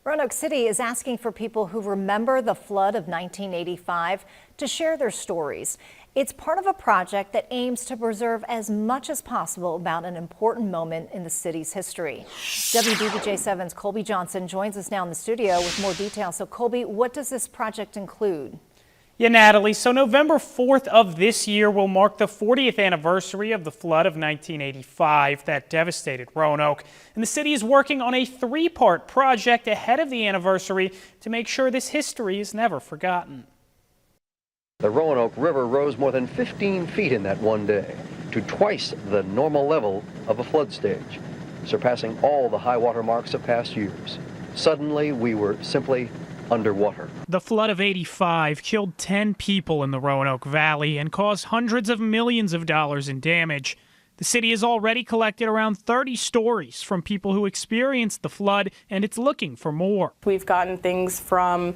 Roanoke City is asking for people who remember the flood of 1985 to share their stories. It's part of a project that aims to preserve as much as possible about an important moment in the city's history. WDBJ7's Colby Johnson joins us now in the studio with more details. So Colby, what does this project include? Yeah, Natalie, so November 4th of this year will mark the 40th anniversary of the flood of 1985 that devastated Roanoke. And the city is working on a three-part project ahead of the anniversary to make sure this history is never forgotten. The Roanoke River rose more than 15 feet in that one day to twice the normal level of a flood stage, surpassing all the high water marks of past years. Suddenly, we were simply underwater. The flood of '85 killed 10 people in the Roanoke Valley and caused hundreds of millions of dollars in damage. The city has already collected around 30 stories from people who experienced the flood, and it's looking for more. We've gotten things from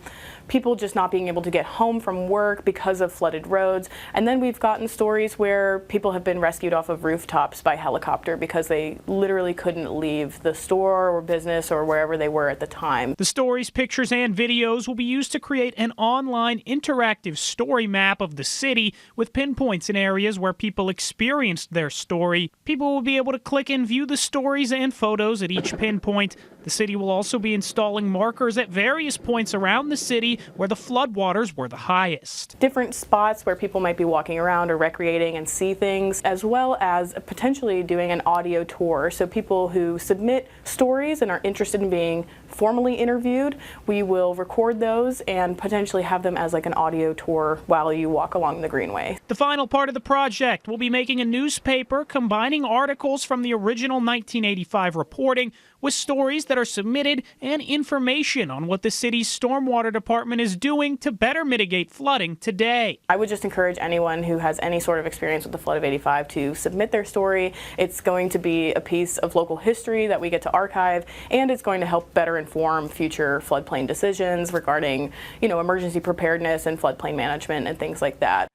people just not being able to get home from work because of flooded roads, and then we've gotten stories where people have been rescued off of rooftops by helicopter because they literally couldn't leave the store or business or wherever they were at the time. The stories, pictures, and videos will be used to create an online interactive story map of the city with pinpoints in areas where people experienced their story. People will be able to click and view the stories and photos at each pinpoint. The city will also be installing markers at various points around the city where the floodwaters were the highest. Different spots where people might be walking around or recreating and see things, as well as potentially doing an audio tour. So people who submit stories and are interested in being formally interviewed, we will record those and potentially have them as like an audio tour while you walk along the Greenway. The final part of the project will be making a newspaper combining articles from the original 1985 reporting with stories that are submitted and information on what the city's stormwater department is doing to better mitigate flooding today. I would just encourage anyone who has any sort of experience with the flood of '85 to submit their story. It's going to be a piece of local history that we get to archive, and it's going to help better inform future floodplain decisions regarding, emergency preparedness and floodplain management and things like that.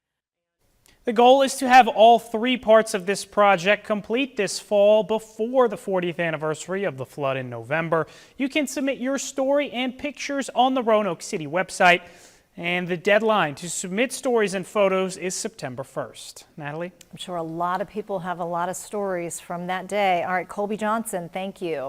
The goal is to have all three parts of this project complete this fall before the 40th anniversary of the flood in November. You can submit your story and pictures on the Roanoke City website, and the deadline to submit stories and photos is September 1st. Natalie? I'm sure a lot of people have a lot of stories from that day. All right, Colby Johnson, thank you.